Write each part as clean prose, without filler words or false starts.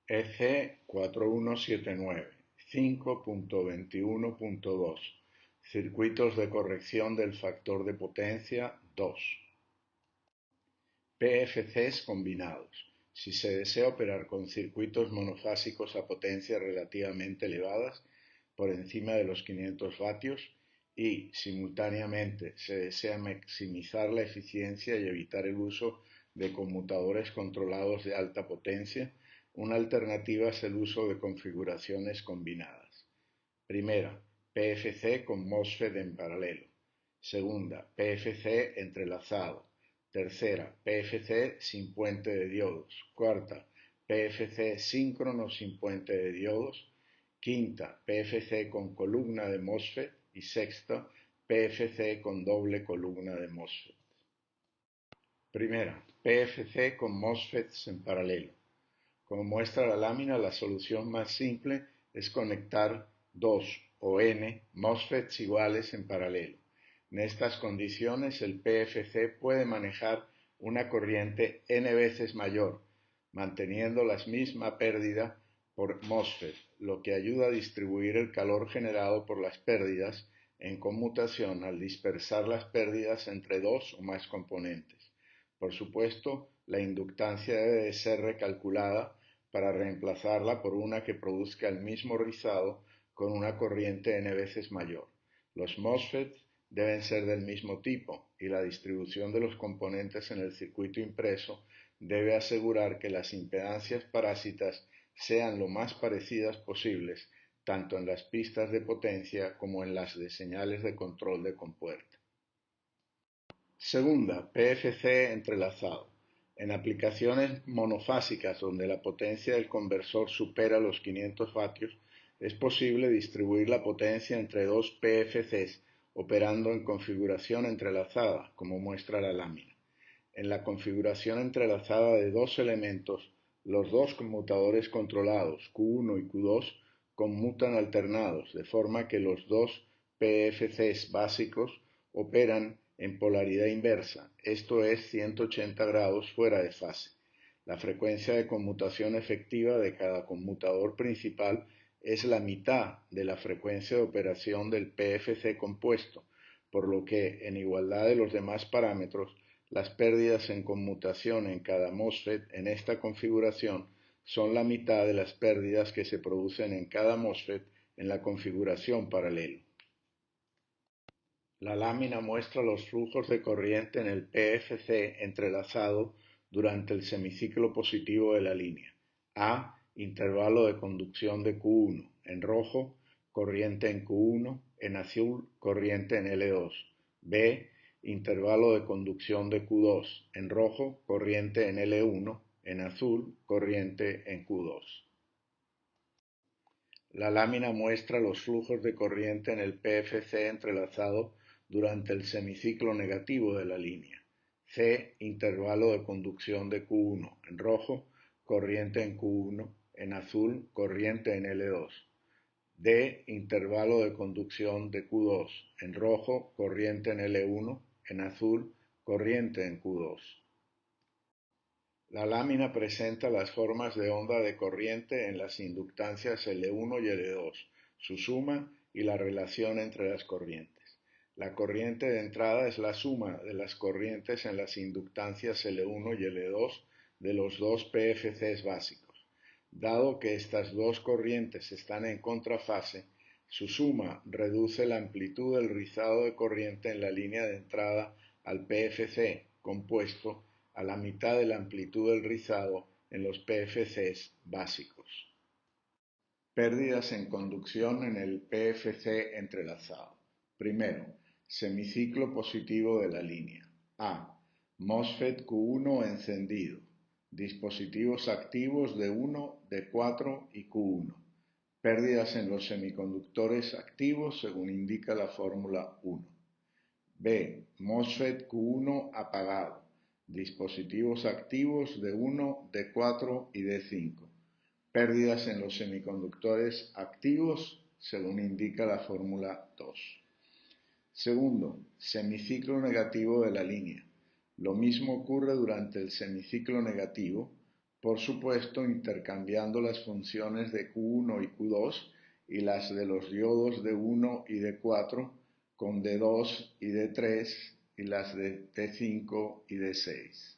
EC4179 5.21.2 Circuitos de corrección del factor de potencia 2. PFCs combinados. Si se desea operar con circuitos monofásicos a potencias relativamente elevadas, por encima de los 500 vatios, y simultáneamente se desea maximizar la eficiencia y evitar el uso de conmutadores controlados de alta potencia, una alternativa es el uso de configuraciones combinadas. Primera, PFC con MOSFET en paralelo. Segunda, PFC entrelazado. Tercera, PFC sin puente de diodos. Cuarta, PFC síncrono sin puente de diodos. Quinta, PFC con columna de MOSFET. Y sexta, PFC con doble columna de MOSFET. Primera, PFC con MOSFETs en paralelo. Como muestra la lámina, la solución más simple es conectar 2 o n MOSFETs iguales en paralelo. En estas condiciones, el PFC puede manejar una corriente n veces mayor, manteniendo la misma pérdida por MOSFET, lo que ayuda a distribuir el calor generado por las pérdidas en conmutación al dispersar las pérdidas entre dos o más componentes. Por supuesto, la inductancia debe de ser recalculada para reemplazarla por una que produzca el mismo rizado con una corriente n veces mayor. Los MOSFETs deben ser del mismo tipo y la distribución de los componentes en el circuito impreso debe asegurar que las impedancias parásitas sean lo más parecidas posibles, tanto en las pistas de potencia como en las de señales de control de compuerta. Segunda, PFC entrelazado. En aplicaciones monofásicas donde la potencia del conversor supera los 500 vatios, es posible distribuir la potencia entre dos PFCs operando en configuración entrelazada, como muestra la lámina. En la configuración entrelazada de dos elementos, los dos conmutadores controlados, Q1 y Q2, conmutan alternados, de forma que los dos PFCs básicos operan en polaridad inversa, esto es 180 grados fuera de fase. La frecuencia de conmutación efectiva de cada conmutador principal es la mitad de la frecuencia de operación del PFC compuesto, por lo que, en igualdad de los demás parámetros, las pérdidas en conmutación en cada MOSFET en esta configuración son la mitad de las pérdidas que se producen en cada MOSFET en la configuración paralelo. La lámina muestra los flujos de corriente en el PFC entrelazado durante el semiciclo positivo de la línea. A. Intervalo de conducción de Q1. En rojo, corriente en Q1. En azul, corriente en L2. B. Intervalo de conducción de Q2. En rojo, corriente en L1. En azul, corriente en Q2. La lámina muestra los flujos de corriente en el PFC entrelazado durante el semiciclo negativo de la línea. C. Intervalo de conducción de Q1. En rojo, corriente en Q1. En azul, corriente en L2. D. Intervalo de conducción de Q2. En rojo, corriente en L1. En azul, corriente en Q2. La lámina presenta las formas de onda de corriente en las inductancias L1 y L2, su suma y la relación entre las corrientes. La corriente de entrada es la suma de las corrientes en las inductancias L1 y L2 de los dos PFCs básicos. Dado que estas dos corrientes están en contrafase, su suma reduce la amplitud del rizado de corriente en la línea de entrada al PFC compuesto a la mitad de la amplitud del rizado en los PFCs básicos. Pérdidas en conducción en el PFC entrelazado. Primero, semiciclo positivo de la línea. A. MOSFET Q1 encendido. Dispositivos activos de 1, de 4 y Q1. Pérdidas en los semiconductores activos según indica la fórmula 1. B. MOSFET Q1 apagado. Dispositivos activos de 1, de 4 y de 5. Pérdidas en los semiconductores activos según indica la fórmula 2. Segundo, semiciclo negativo de la línea. Lo mismo ocurre durante el semiciclo negativo, por supuesto intercambiando las funciones de Q1 y Q2 y las de los diodos D1 y D4 con D2 y D3 y las de D5 y D6.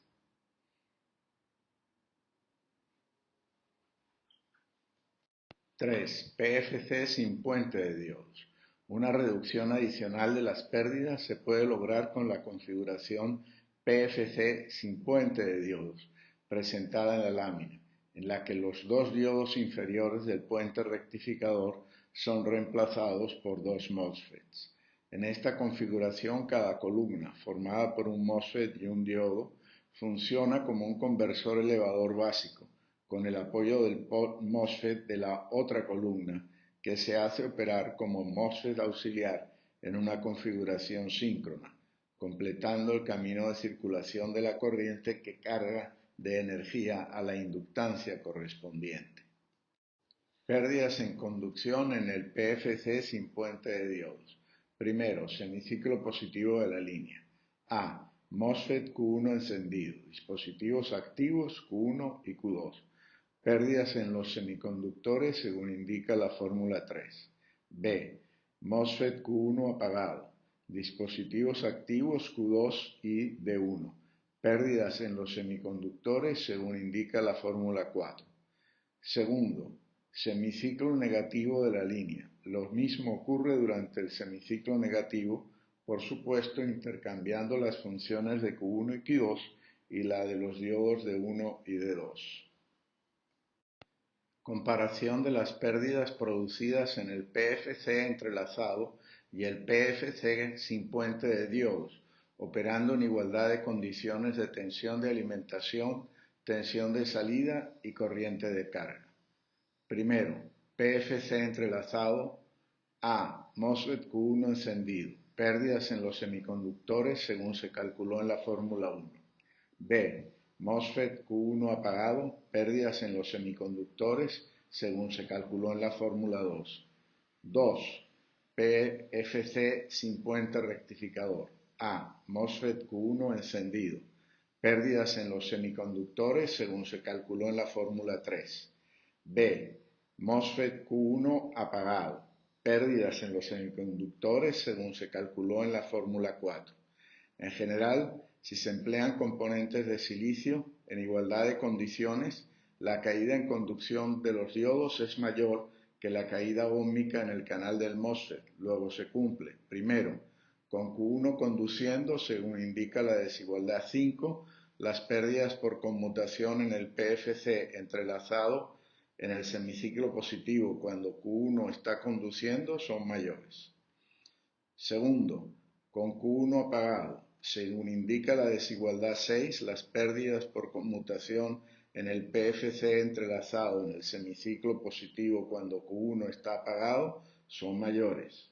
3. PFC sin puente de diodos. Una reducción adicional de las pérdidas se puede lograr con la configuración PFC sin puente de diodos, presentada en la lámina, en la que los dos diodos inferiores del puente rectificador son reemplazados por dos MOSFETs. En esta configuración, cada columna, formada por un MOSFET y un diodo, funciona como un conversor elevador básico, con el apoyo del MOSFET de la otra columna, que se hace operar como MOSFET auxiliar en una configuración síncrona, completando el camino de circulación de la corriente que carga de energía a la inductancia correspondiente. Pérdidas en conducción en el PFC sin puente de diodos. Primero, semiciclo positivo de la línea. A. MOSFET Q1 encendido. Dispositivos activos Q1 y Q2. Pérdidas en los semiconductores según indica la fórmula 3. B. MOSFET Q1 apagado. Dispositivos activos Q2 y D1. Pérdidas en los semiconductores según indica la fórmula 4. Segundo, semiciclo negativo de la línea. Lo mismo ocurre durante el semiciclo negativo, por supuesto intercambiando las funciones de Q1 y Q2 y la de los diodos D1 y D2. Comparación de las pérdidas producidas en el PFC entrelazado y el PFC sin puente de diodos, operando en igualdad de condiciones de tensión de alimentación, tensión de salida y corriente de carga. Primero, PFC entrelazado. A. MOSFET Q1 encendido. Pérdidas en los semiconductores según se calculó en la fórmula 1. B. MOSFET Q1 apagado. Pérdidas en los semiconductores según se calculó en la fórmula 2. 2. PFC sin puente rectificador. A. MOSFET Q1 encendido. Pérdidas en los semiconductores según se calculó en la fórmula 3. B. MOSFET Q1 apagado. Pérdidas en los semiconductores según se calculó en la fórmula 4. En general, si se emplean componentes de silicio en igualdad de condiciones, la caída en conducción de los diodos es mayor que la caída óhmica en el canal del MOSFET. Luego se cumple, primero, con Q1 conduciendo, según indica la desigualdad 5, las pérdidas por conmutación en el PFC entrelazado en el semiciclo positivo cuando Q1 está conduciendo son mayores. Segundo, con Q1 apagado, según indica la desigualdad 6, las pérdidas por conmutación en el PFC entrelazado en el semiciclo positivo cuando Q1 está apagado son mayores.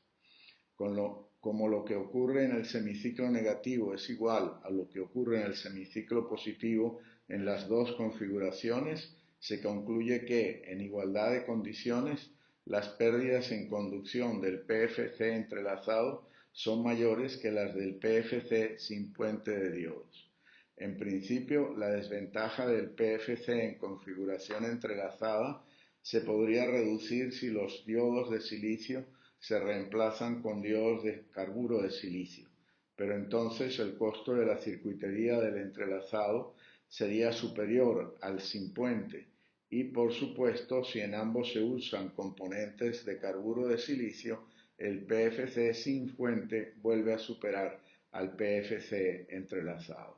Como lo que ocurre en el semiciclo negativo es igual a lo que ocurre en el semiciclo positivo en las dos configuraciones, se concluye que, en igualdad de condiciones, las pérdidas en conducción del PFC entrelazado son mayores que las del PFC sin puente de diodos. En principio, la desventaja del PFC en configuración entrelazada se podría reducir si los diodos de silicio se reemplazan con diodos de carburo de silicio, pero entonces el costo de la circuitería del entrelazado sería superior al sin puente y, por supuesto, si en ambos se usan componentes de carburo de silicio, el PFC sin puente vuelve a superar al PFC entrelazado.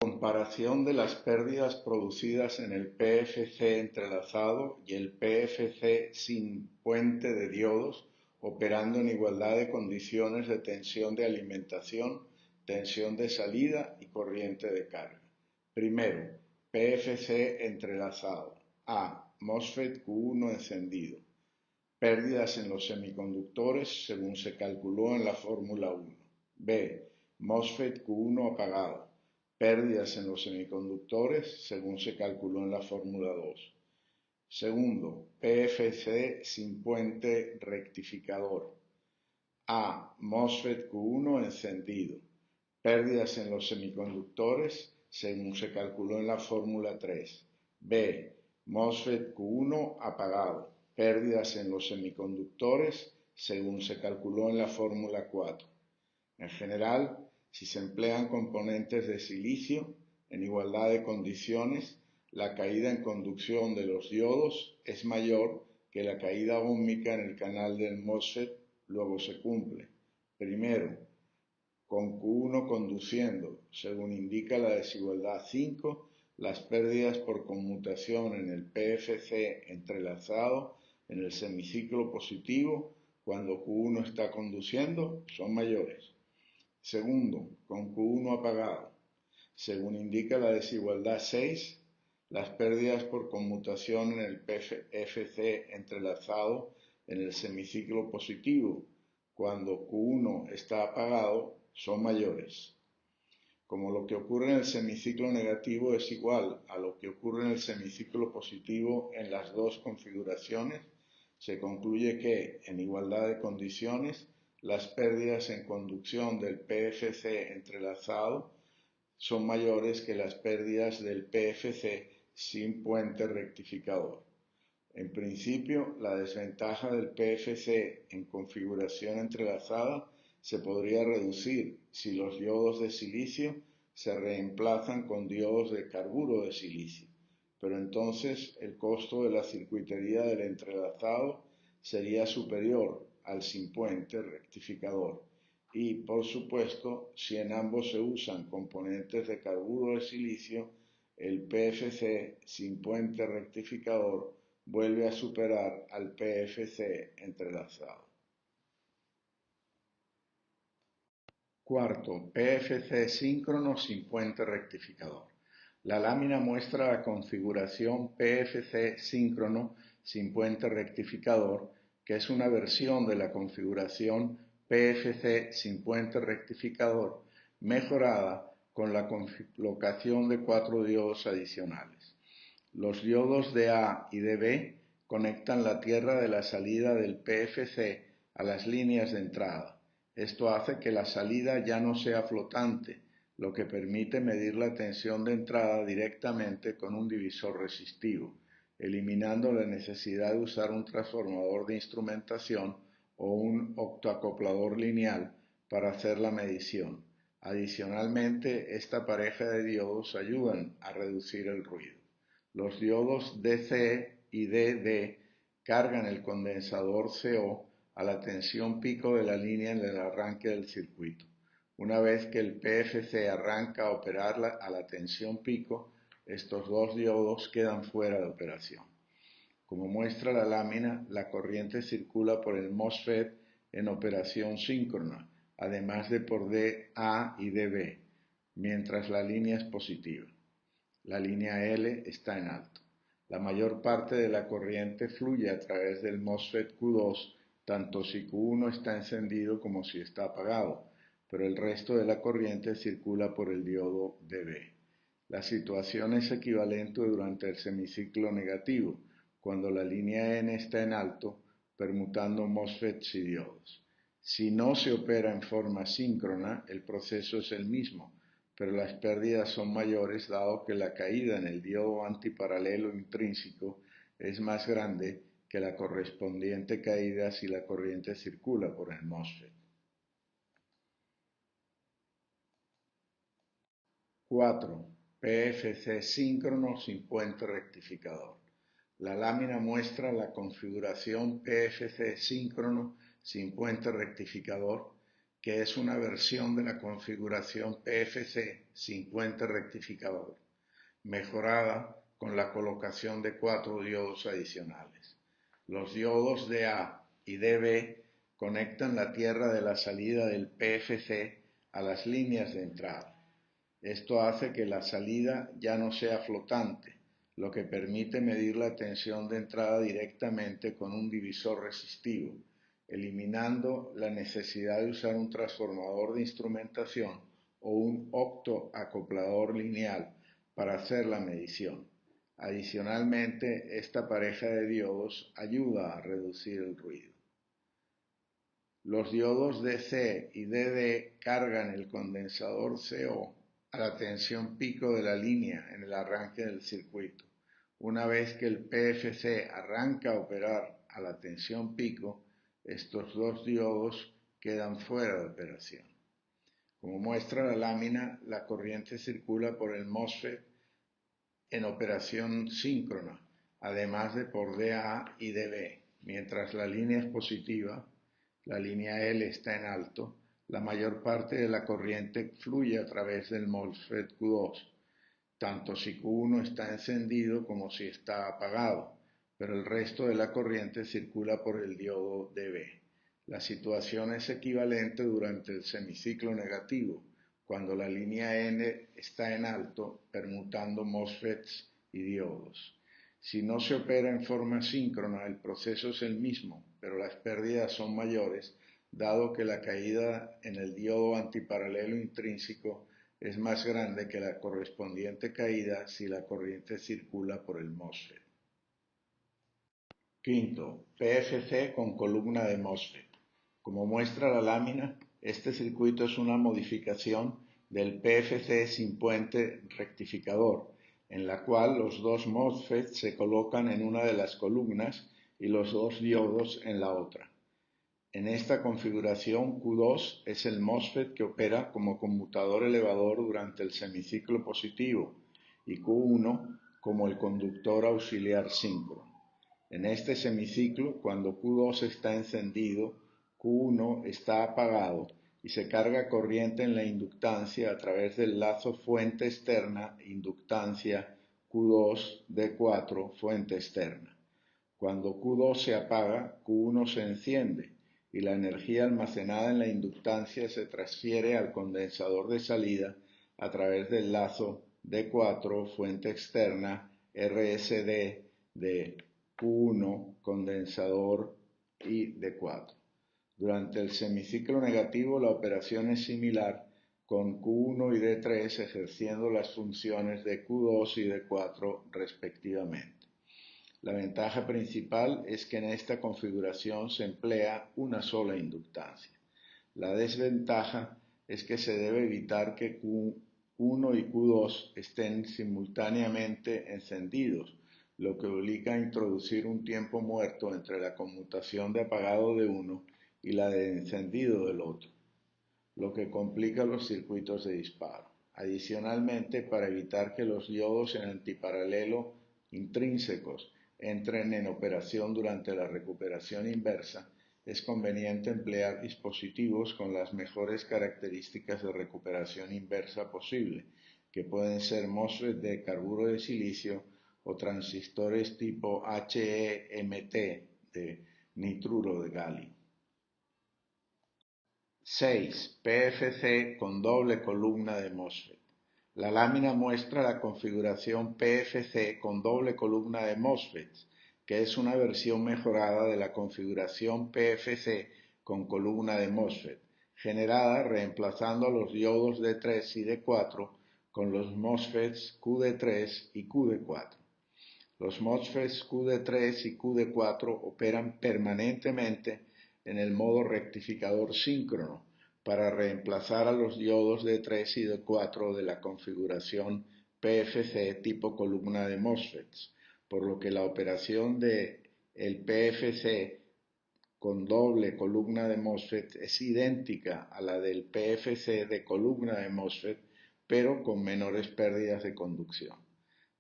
Comparación de las pérdidas producidas en el PFC entrelazado y el PFC sin puente de diodos operando en igualdad de condiciones de tensión de alimentación, tensión de salida y corriente de carga. Primero, PFC entrelazado. A. MOSFET Q1 encendido. Pérdidas en los semiconductores según se calculó en la fórmula 1. B. MOSFET Q1 apagado. Pérdidas en los semiconductores según se calculó en la fórmula 2. Segundo, PFC sin puente rectificador. A. MOSFET Q1 encendido. Pérdidas en los semiconductores según se calculó en la fórmula 3. B. MOSFET Q1 apagado, pérdidas en los semiconductores, según se calculó en la fórmula 4. En general, si se emplean componentes de silicio en igualdad de condiciones, la caída en conducción de los diodos es mayor que la caída óhmica en el canal del MOSFET. Luego se cumple. Primero, con Q1 conduciendo, según indica la desigualdad 5, las pérdidas por conmutación en el PFC entrelazado en el semiciclo positivo cuando Q1 está conduciendo son mayores. Segundo, con Q1 apagado, según indica la desigualdad 6, las pérdidas por conmutación en el PFC entrelazado en el semiciclo positivo cuando Q1 está apagado son mayores. Como lo que ocurre en el semiciclo negativo es igual a lo que ocurre en el semiciclo positivo en las dos configuraciones, se concluye que, en igualdad de condiciones, las pérdidas en conducción del PFC entrelazado son mayores que las pérdidas del PFC sin puente rectificador. En principio, la desventaja del PFC en configuración entrelazada se podría reducir si los diodos de silicio se reemplazan con diodos de carburo de silicio, pero entonces el costo de la circuitería del entrelazado sería superior al sin puente rectificador y, por supuesto, si en ambos se usan componentes de carburo de silicio, el PFC sin puente rectificador vuelve a superar al PFC entrelazado. Cuarto, PFC síncrono sin puente rectificador. La lámina muestra la configuración PFC síncrono sin puente rectificador, que es una versión de la configuración PFC sin puente rectificador mejorada con la colocación de 4 diodos adicionales. Los diodos de A y de B conectan la tierra de la salida del PFC a las líneas de entrada. Esto hace que la salida ya no sea flotante, lo que permite medir la tensión de entrada directamente con un divisor resistivo, eliminando la necesidad de usar un transformador de instrumentación o un octoacoplador lineal para hacer la medición. Adicionalmente, esta pareja de diodos ayudan a reducir el ruido. Los diodos DC y DD cargan el condensador CO a la tensión pico de la línea en el arranque del circuito. Una vez que el PFC arranca a operar a la tensión pico, estos dos diodos quedan fuera de operación. Como muestra la lámina, la corriente circula por el MOSFET en operación síncrona, además de por DA y DB, mientras la línea es positiva. La línea L está en alto. La mayor parte de la corriente fluye a través del MOSFET Q2, tanto si Q1 está encendido como si está apagado, pero el resto de la corriente circula por el diodo DB. La situación es equivalente durante el semiciclo negativo, cuando la línea N está en alto, permutando MOSFETs y diodos. Si no se opera en forma síncrona, el proceso es el mismo, pero las pérdidas son mayores dado que la caída en el diodo antiparalelo intrínseco es más grande que la correspondiente caída si la corriente circula por el MOSFET. 4. PFC síncrono sin puente rectificador. La lámina muestra la configuración PFC síncrono sin puente rectificador, que es una versión de la configuración PFC sin puente rectificador, mejorada con la colocación de 4 diodos adicionales. Los diodos de A y de B conectan la tierra de la salida del PFC a las líneas de entrada. Esto hace que la salida ya no sea flotante, lo que permite medir la tensión de entrada directamente con un divisor resistivo, eliminando la necesidad de usar un transformador de instrumentación o un octoacoplador lineal para hacer la medición. Adicionalmente, esta pareja de diodos ayuda a reducir el ruido. Los diodos DC y DD cargan el condensador CO a la tensión pico de la línea en el arranque del circuito. Una vez que el PFC arranca a operar a la tensión pico, estos dos diodos quedan fuera de operación. Como muestra la lámina, la corriente circula por el MOSFET en operación síncrona, además de por DA y DB. Mientras la línea es positiva, la línea L está en alto, la mayor parte de la corriente fluye a través del MOSFET Q2, tanto si Q1 está encendido como si está apagado, pero el resto de la corriente circula por el diodo DB. La situación es equivalente durante el semiciclo negativo, cuando la línea N está en alto, permutando MOSFETs y diodos. Si no se opera en forma síncrona, el proceso es el mismo, pero las pérdidas son mayores, dado que la caída en el diodo antiparalelo intrínseco es más grande que la correspondiente caída si la corriente circula por el MOSFET. Quinto, PFC con columna de MOSFET. Como muestra la lámina, este circuito es una modificación del PFC sin puente rectificador, en la cual los dos MOSFETs se colocan en una de las columnas y los dos diodos en la otra. En esta configuración, Q2 es el MOSFET que opera como conmutador elevador durante el semiciclo positivo y Q1 como el conductor auxiliar síncrono. En este semiciclo, cuando Q2 está encendido, Q1 está apagado y se carga corriente en la inductancia a través del lazo fuente externa, inductancia Q2 D4 fuente externa. Cuando Q2 se apaga, Q1 se enciende y la energía almacenada en la inductancia se transfiere al condensador de salida a través del lazo D4 fuente externa RSD de Q1 condensador y D4. Durante el semiciclo negativo la operación es similar, con Q1 y D3 ejerciendo las funciones de Q2 y D4 respectivamente. La ventaja principal es que en esta configuración se emplea una sola inductancia. La desventaja es que se debe evitar que Q1 y Q2 estén simultáneamente encendidos, lo que obliga a introducir un tiempo muerto entre la conmutación de apagado de uno y la de encendido del otro, lo que complica los circuitos de disparo. Adicionalmente, para evitar que los diodos en antiparalelo intrínsecos entren en operación durante la recuperación inversa, es conveniente emplear dispositivos con las mejores características de recuperación inversa posible, que pueden ser MOSFET de carburo de silicio o transistores tipo HEMT de nitruro de galio. 6. PFC con doble columna de MOSFET. La lámina muestra la configuración PFC con doble columna de MOSFETs, que es una versión mejorada de la configuración PFC con columna de MOSFET, generada reemplazando a los diodos D3 y D4 con los MOSFETs QD3 y QD4. Los MOSFETs QD3 y QD4 operan permanentemente en el modo rectificador síncrono para reemplazar a los diodos D3 y D4 de la configuración PFC tipo columna de MOSFETs, por lo que la operación de el PFC con doble columna de MOSFET es idéntica a la del PFC de columna de MOSFET, pero con menores pérdidas de conducción.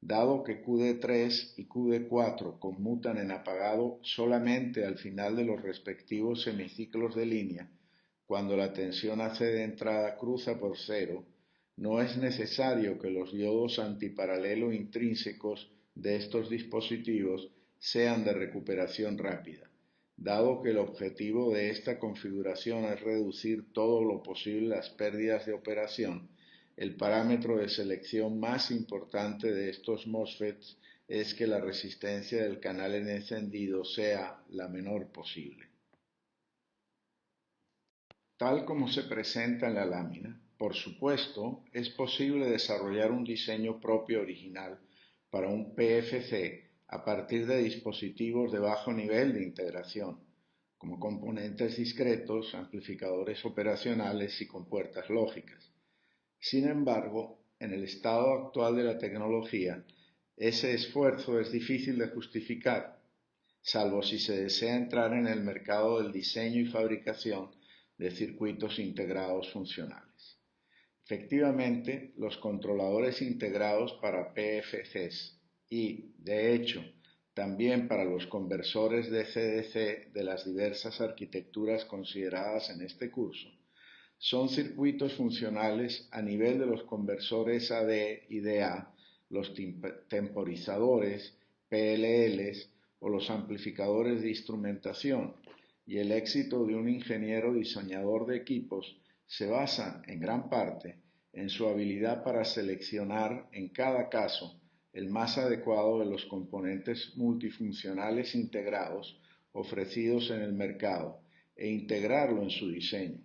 Dado que QD3 y QD4 conmutan en apagado solamente al final de los respectivos semiciclos de línea, cuando la tensión AC de entrada cruza por cero, no es necesario que los diodos antiparalelo intrínsecos de estos dispositivos sean de recuperación rápida, dado que el objetivo de esta configuración es reducir todo lo posible las pérdidas de operación. El parámetro de selección más importante de estos MOSFETs es que la resistencia del canal en encendido sea la menor posible. Tal como se presenta en la lámina, por supuesto, es posible desarrollar un diseño propio original para un PFC a partir de dispositivos de bajo nivel de integración, como componentes discretos, amplificadores operacionales y compuertas lógicas. Sin embargo, En el estado actual de la tecnología, ese esfuerzo es difícil de justificar, salvo si se desea entrar en el mercado del diseño y fabricación de circuitos integrados funcionales. Efectivamente, los controladores integrados para PFCs y, de hecho, también para los conversores DC-DC de las diversas arquitecturas consideradas en este curso, son circuitos funcionales a nivel de los conversores AD y DA, los temporizadores, PLLs o los amplificadores de instrumentación, y el éxito de un ingeniero diseñador de equipos se basa en gran parte en su habilidad para seleccionar en cada caso el más adecuado de los componentes multifuncionales integrados ofrecidos en el mercado e integrarlo en su diseño,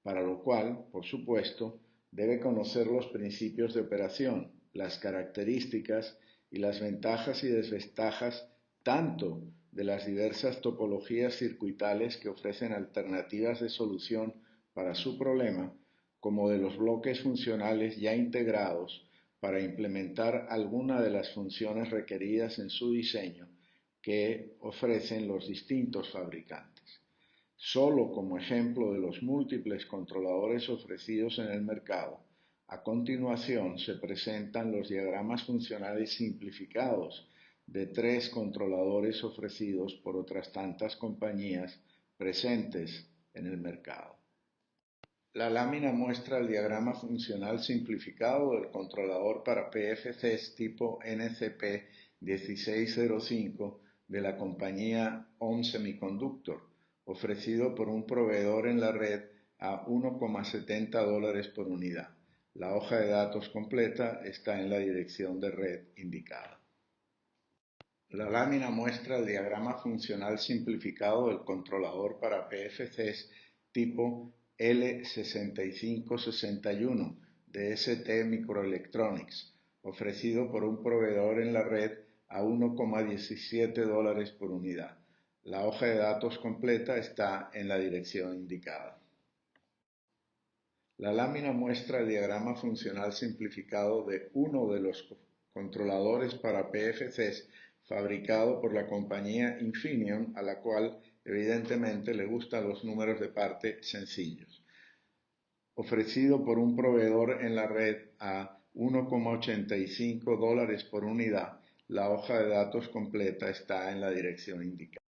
para lo cual, por supuesto, debe conocer los principios de operación, las características y las ventajas y desventajas tanto de las diversas topologías circuitales que ofrecen alternativas de solución para su problema, como de los bloques funcionales ya integrados para implementar alguna de las funciones requeridas en su diseño que ofrecen los distintos fabricantes. Solo como ejemplo de los múltiples controladores ofrecidos en el mercado, a continuación se presentan los diagramas funcionales simplificados de 3 controladores ofrecidos por otras tantas compañías presentes en el mercado. La lámina muestra el diagrama funcional simplificado del controlador para PFCs tipo NCP 1605 de la compañía ON Semiconductor, ofrecido por un proveedor en la red a $1,70 por unidad. La hoja de datos completa está en la dirección de red indicada. La lámina muestra el diagrama funcional simplificado del controlador para PFCs tipo L6561 de ST Microelectronics, ofrecido por un proveedor en la red a $1,17 por unidad. La hoja de datos completa está en la dirección indicada. La lámina muestra el diagrama funcional simplificado de uno de los controladores para PFCs fabricado por la compañía Infineon, a la cual evidentemente le gustan los números de parte sencillos, ofrecido por un proveedor en la red a $1,85 por unidad. La hoja de datos completa está en la dirección indicada.